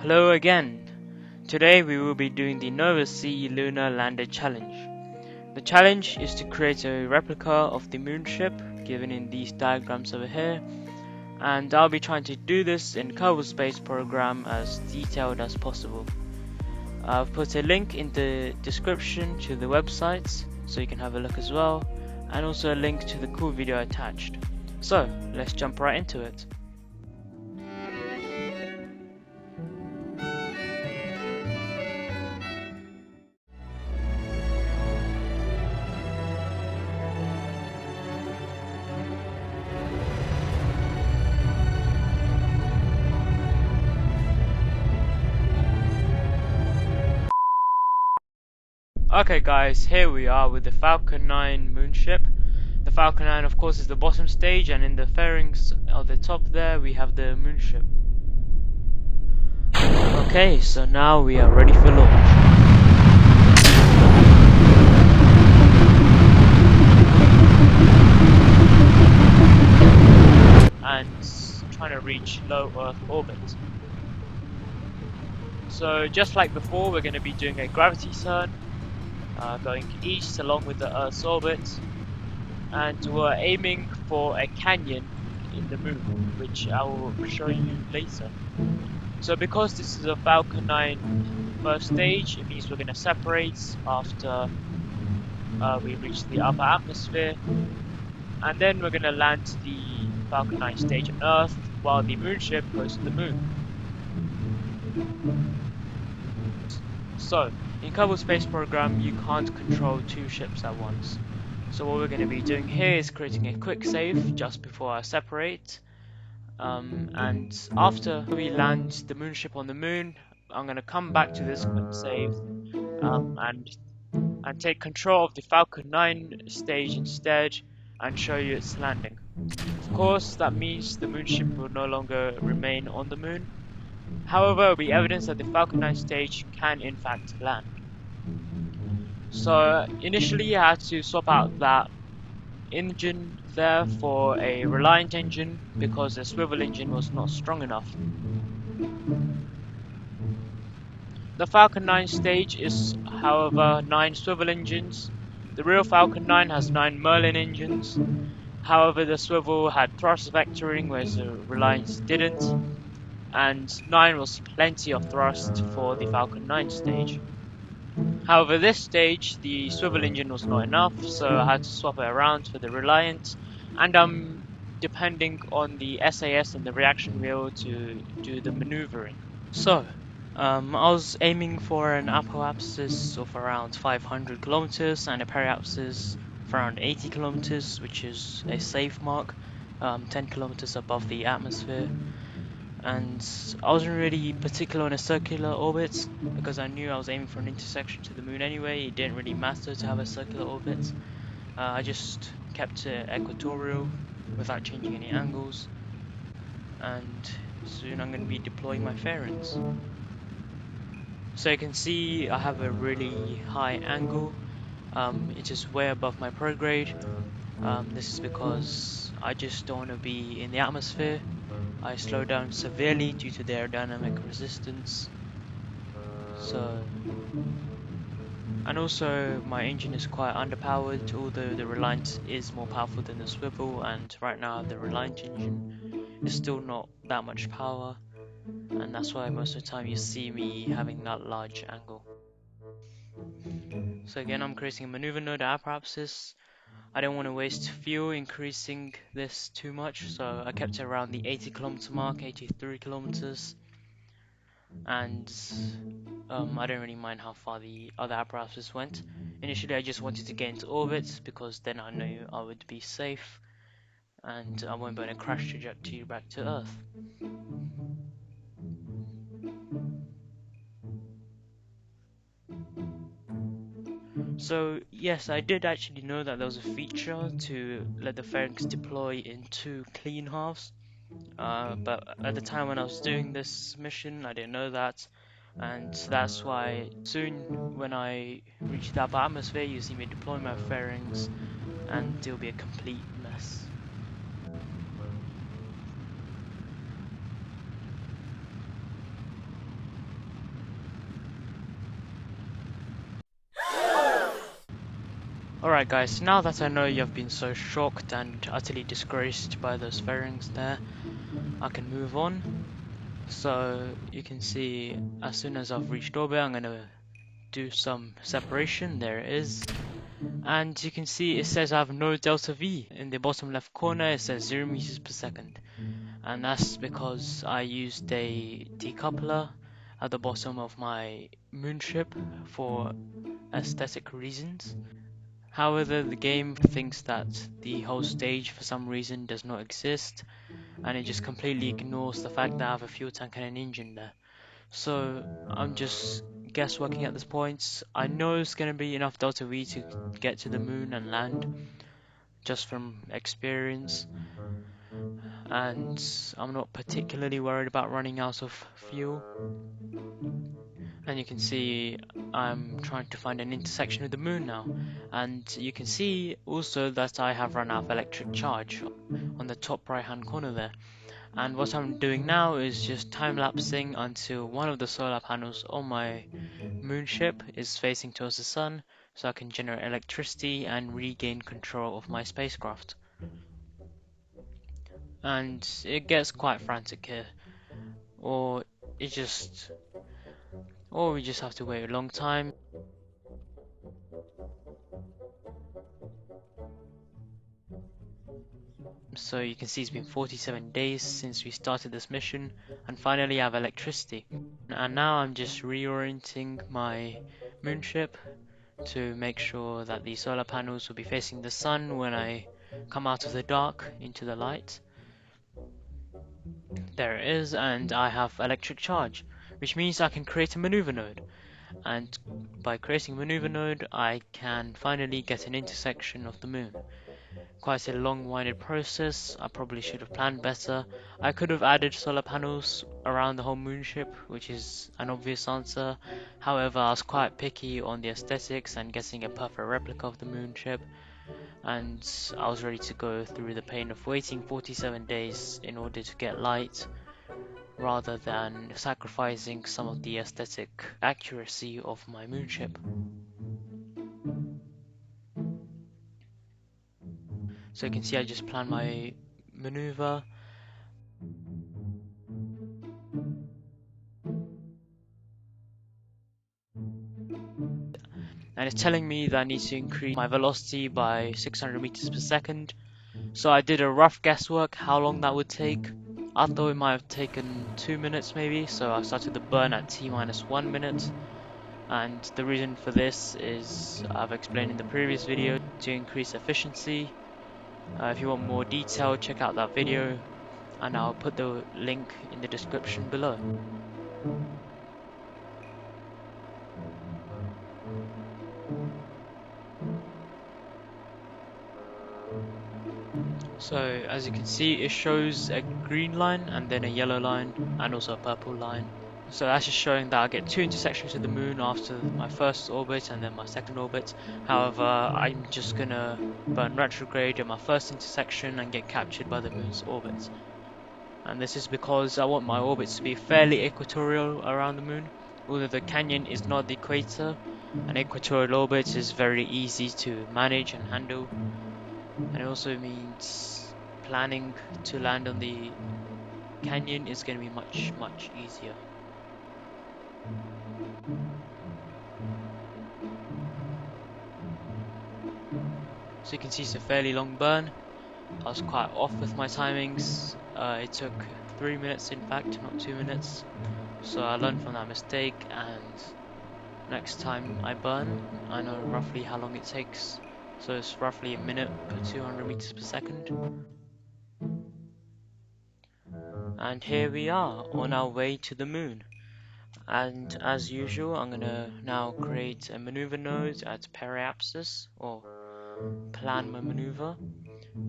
Hello again. Today we will be doing the Nova C Lunar Lander Challenge. The challenge is to create a replica of the Moonship, given in these diagrams over here, and I'll be trying to do this in Kerbal Space Program as detailed as possible. I've put a link in the description to the website so you can have a look as well, and also a link to the cool video attached. So let's jump right into it. Okay guys, here we are with the Falcon 9 Moonship. The Falcon 9 of course is the bottom stage, and in the fairings at the top there we have the Moonship. Okay, so now we are ready for launch. And trying to reach low Earth orbit. So just like before, we're going to be doing a gravity turn, going east along with the Earth's orbit, and we're aiming for a canyon in the moon, which I will show you later. So because this is a Falcon 9 first stage, it means we're going to separate after we reach the upper atmosphere, and then we're going to land the Falcon 9 stage on Earth while the Moonship goes to the moon. So, in Kerbal Space Program you can't control two ships at once. So what we're going to be doing here is creating a quick save just before I separate. And after we land the Moonship on the moon, I'm going to come back to this quick save and take control of the Falcon 9 stage instead and show you its landing. Of course, that means the Moonship will no longer remain on the moon. However, it will be evidence that the Falcon 9 stage can in fact land. So initially I had to swap out that engine there for a Reliant engine because the swivel engine was not strong enough. The Falcon 9 stage is, however, 9 swivel engines. The real Falcon 9 has 9 Merlin engines. However, the swivel had thrust vectoring, whereas the Reliance didn't, and 9 was plenty of thrust for the Falcon 9 stage. However, this stage, the swivel engine was not enough, so I had to swap it around for the Reliant, and I'm depending on the SAS and the reaction wheel to do the maneuvering. So, I was aiming for an apoapsis of around 500 kilometers and a periapsis of around 80 kilometers, which is a safe mark, 10 kilometers above the atmosphere. And I wasn't really particular on a circular orbit because I knew I was aiming for an intersection to the moon anyway. It didn't really matter to have a circular orbit. I just kept it equatorial without changing any angles, and soon I'm going to be deploying my fairings. So you can see I have a really high angle. It is way above my prograde. This is because I just don't want to be in the atmosphere. I slow down severely due to the aerodynamic resistance. And also my engine is quite underpowered, although the Reliant is more powerful than the swivel, and right now the Reliant engine is still not that much power, and that's why most of the time you see me having that large angle. So again, I'm creating a maneuver node apoapsis. I don't want to waste fuel increasing this too much, so I kept it around the 80 kilometer mark, 83 kilometers. And I don't really mind how far the other apparatus went. Initially I just wanted to get into orbit because then I knew I would be safe and I won't be on a crash trajectory back to Earth. So yes, I did actually know that there was a feature to let the fairings deploy in 2 clean halves. But at the time when I was doing this mission, I didn't know that, and that's why soon when I reach the upper atmosphere, you see me deploy my fairings, and it'll be a complete mess. Alright guys, now that I know you've been so shocked and utterly disgraced by those fairings there, I can move on. So you can see as soon as I've reached orbit, I'm going to do some separation. There it is. And you can see it says I have no delta V. In the bottom left corner it says 0 meters per second. And that's because I used a decoupler at the bottom of my Moonship for aesthetic reasons. However, the game thinks that the whole stage for some reason does not exist, and it just completely ignores the fact that I have a fuel tank and an engine there. So I'm just guessworking at this point. I know it's going to be enough delta V to get to the moon and land, just from experience, and I'm not particularly worried about running out of fuel. And you can see I'm trying to find an intersection with the moon now, and you can see also that I have run out of electric charge on the top right hand corner there. And what I'm doing now is just time-lapsing until one of the solar panels on my Moonship is facing towards the sun, so I can generate electricity and regain control of my spacecraft. And it gets quite frantic here, or it just, or we just have to wait a long time. So you can see it's been 47 days since we started this mission, and finally I have electricity. And now I'm just reorienting my Moonship to make sure that the solar panels will be facing the sun when I come out of the dark into the light. There it is, and I have electric charge, which means I can create a maneuver node. And by creating a maneuver node, I can finally get an intersection of the moon. Quite a long-winded process. I probably should have planned better. I could have added solar panels around the whole Moonship, which is an obvious answer. However, I was quite picky on the aesthetics and getting a perfect replica of the Moonship, and I was ready to go through the pain of waiting 47 days in order to get light, rather than sacrificing some of the aesthetic accuracy of my Moonship. So you can see I just planned my maneuver. And it's telling me that I need to increase my velocity by 600 meters per second. So I did a rough guesswork how long that would take. I thought it might have taken 2 minutes maybe, so I started the burn at T minus 1 minute. And the reason for this is I've explained in the previous video to increase efficiency. If you want more detail, check out that video, and I'll put the link in the description below. So as you can see, it shows a green line and then a yellow line and also a purple line. So that's just showing that I get 2 intersections with the moon after my first orbit and then my second orbit. However, I'm just gonna burn retrograde at my first intersection and get captured by the moon's orbit. And this is because I want my orbits to be fairly equatorial around the moon. Although the canyon is not the equator, an equatorial orbit is very easy to manage and handle. And it also means planning to land on the canyon is going to be much easier. So you can see it's a fairly long burn. I was quite off with my timings. It took 3 minutes in fact, not 2 minutes. So I learned from that mistake, and next time I burn, I know roughly how long it takes. So it's roughly a minute per 200 meters per second. And here we are on our way to the moon. And as usual, I'm gonna now create a maneuver node at periapsis, or plan my maneuver,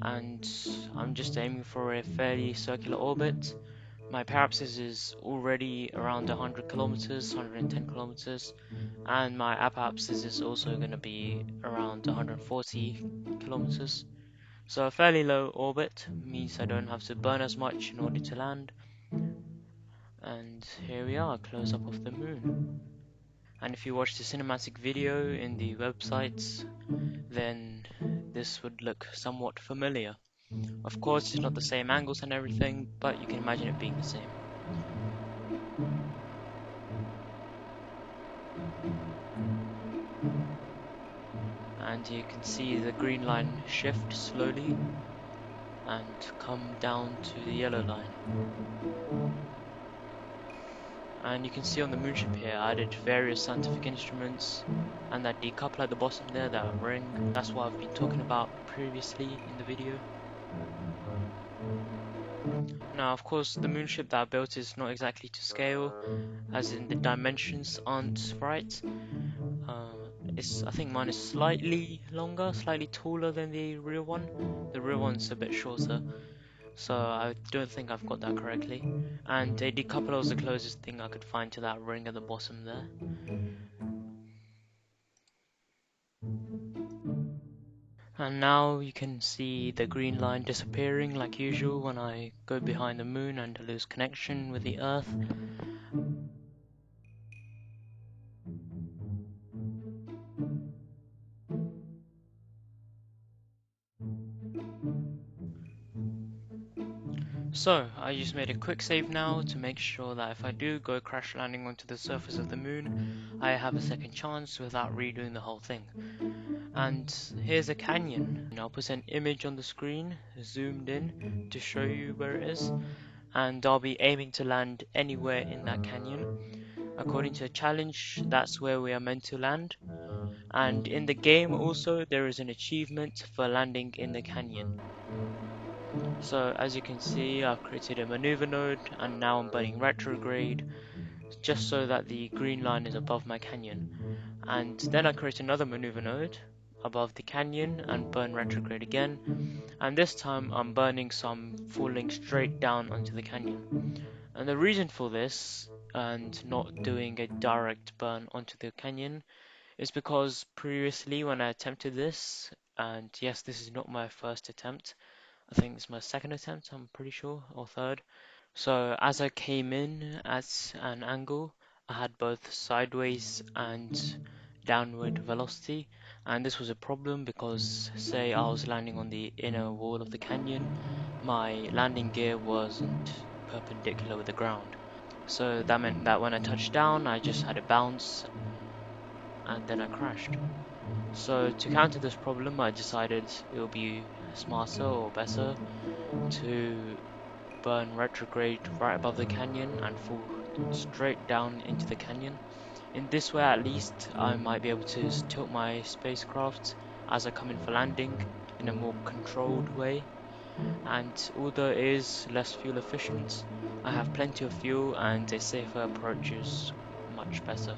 and I'm just aiming for a fairly circular orbit. My periapsis is already around 100 kilometers, 110 kilometers, and my apoapsis is also going to be around 140 kilometers. So a fairly low orbit means I don't have to burn as much in order to land. And here we are, close up of the moon. And if you watch the cinematic video in the websites, then this would look somewhat familiar. Of course, it's not the same angles and everything, but you can imagine it being the same. And you can see the green line shift slowly and come down to the yellow line. And you can see on the Moonship here, I added various scientific instruments and that decoupler at the bottom there, that ring, that's what I've been talking about previously in the video. Now, of course, the Moonship that I built is not exactly to scale, as in the dimensions aren't right. I think mine is slightly longer, slightly taller than the real one. The real one's a bit shorter, so I don't think I've got that correctly. And a decoupler was the closest thing I could find to that ring at the bottom there. And now you can see the green line disappearing like usual when I go behind the moon and lose connection with the Earth. So, I just made a quick save now to make sure that if I do go crash landing onto the surface of the moon, I have a second chance without redoing the whole thing. And here's a canyon. I'll put an image on the screen, zoomed in, to show you where it is. And I'll be aiming to land anywhere in that canyon. According to the challenge, that's where we are meant to land. And in the game also, there is an achievement for landing in the canyon. So as you can see, I've created a maneuver node and now I'm burning retrograde just so that the green line is above my canyon. And then I create another maneuver node above the canyon and burn retrograde again. And this time I'm burning so I'm falling straight down onto the canyon. And the reason for this and not doing a direct burn onto the canyon is because previously when I attempted this, and yes, this is not my first attempt, I think it's my second attempt, I'm pretty sure, or third. So as I came in at an angle, I had both sideways and downward velocity, and this was a problem because say I was landing on the inner wall of the canyon, my landing gear wasn't perpendicular with the ground. So that meant that when I touched down, I just had a bounce and then I crashed. So to counter this problem, I decided it would be smarter or better to burn retrograde right above the canyon and fall straight down into the canyon. In this way at least I might be able to tilt my spacecraft as I come in for landing in a more controlled way, and although it is less fuel efficient, I have plenty of fuel and a safer approach is much better.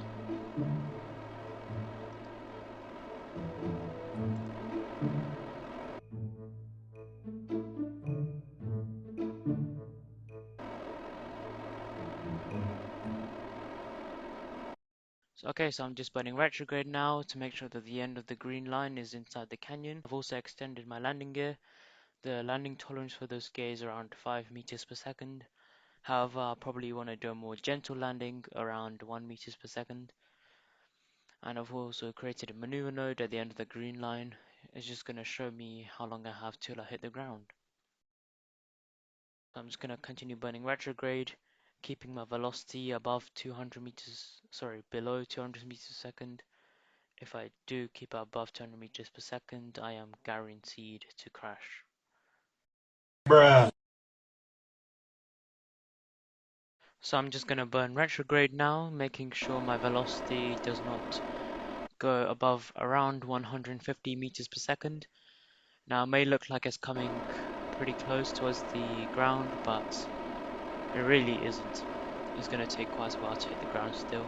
So I'm just burning retrograde now to make sure that the end of the green line is inside the canyon. I've also extended my landing gear. The landing tolerance for those gears is around 5 meters per second. However, I probably want to do a more gentle landing around 1 meters per second. And I've also created a maneuver node at the end of the green line. It's just going to show me how long I have till I hit the ground. So I'm just going to continue burning retrograde, keeping my velocity above 200 meters, sorry, below 200 meters per second. If I do keep it above 200 meters per second, I am guaranteed to crash. Bruh. So I'm just going to burn retrograde now, making sure my velocity does not go above around 150 meters per second. Now it may look like it's coming pretty close towards the ground, but it really isn't. It's going to take quite a while to hit the ground still.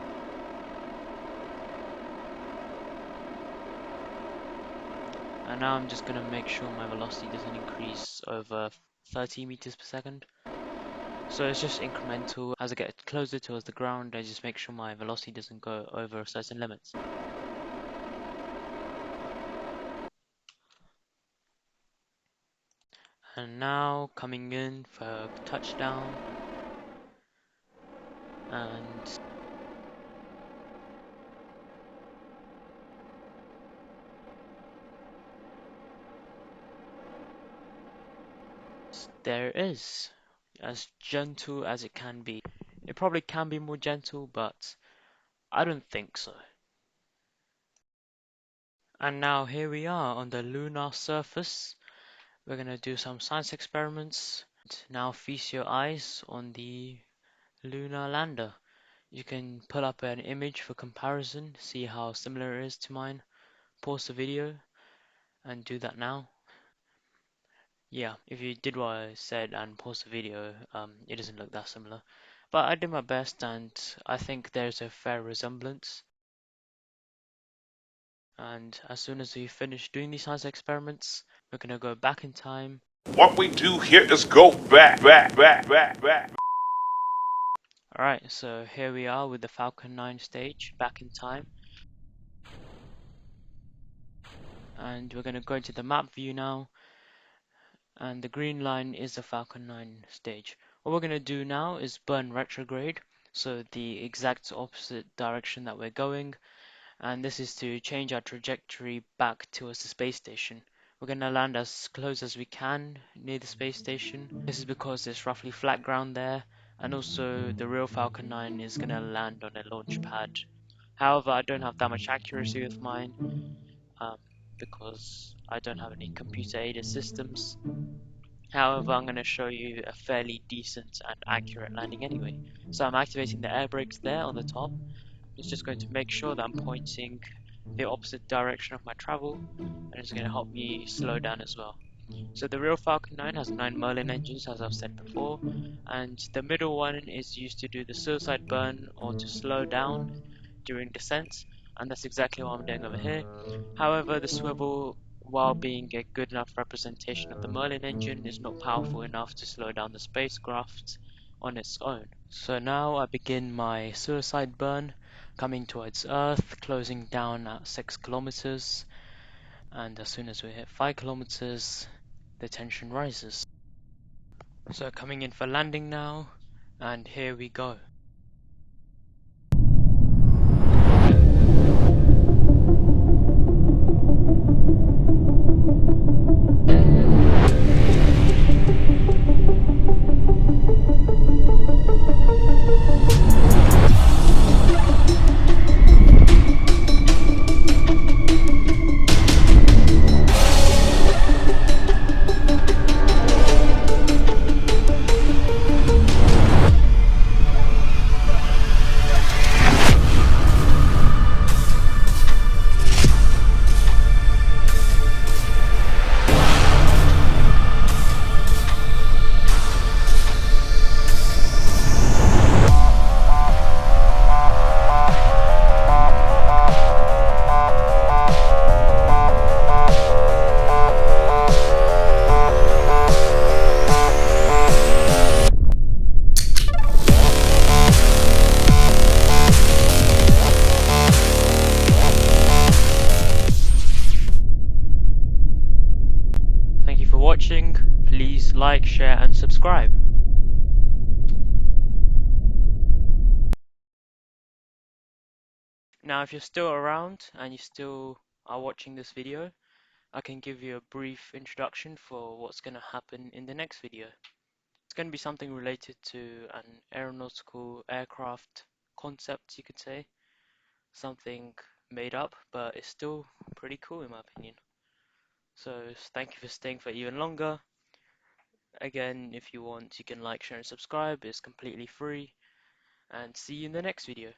And now I'm just going to make sure my velocity doesn't increase over 30 meters per second. So it's just incremental. As I get closer towards the ground, I just make sure my velocity doesn't go over certain limits. And now coming in for touchdown. And there it is, as gentle as it can be. It probably can be more gentle, but I don't think so. And now here we are on the lunar surface. We're gonna do some science experiments. Now feast your eyes on the lunar lander. You can pull up an image for comparison, see how similar it is to mine. Pause the video and do that now. Yeah, if you did what I said and pause the video, it doesn't look that similar. But I did my best and I think there's a fair resemblance. And as soon as we finish doing these science experiments, we're gonna go back in time. What we do here is go back. Alright, so here we are with the Falcon 9 stage, back in time. And we're gonna go into the map view now. And the green line is the Falcon 9 stage. What we're gonna do now is burn retrograde, so the exact opposite direction that we're going. And this is to change our trajectory back towards the space station. We're going to land as close as we can near the space station. This is because there's roughly flat ground there, and also the real Falcon 9 is going to land on a launch pad. However, I don't have that much accuracy with mine, because I don't have any computer aided systems. However, I'm going to show you a fairly decent and accurate landing anyway. So I'm activating the air brakes there on the top. It's just going to make sure that I'm pointing the opposite direction of my travel, and it's going to help me slow down as well. So the real Falcon 9 has 9 Merlin engines, as I've said before, and the middle one is used to do the suicide burn or to slow down during descent, and that's exactly what I'm doing over here. However, the swivel, while being a good enough representation of the Merlin engine, is not powerful enough to slow down the spacecraft on its own. So now I begin my suicide burn, coming towards Earth, closing down at 6 kilometers, and as soon as we hit 5 kilometers, the tension rises. So coming in for landing now, and here we go. Thank you for watching. Please like, share and subscribe. Now if you're still around and you still are watching this video, I can give you a brief introduction for what's going to happen in the next video. It's going to be something related to an aeronautical aircraft concept, you could say. Something made up, but it's still pretty cool in my opinion. So thank you for staying for even longer. Again, if you want, you can like, share and subscribe. It's completely free. And see you in the next video.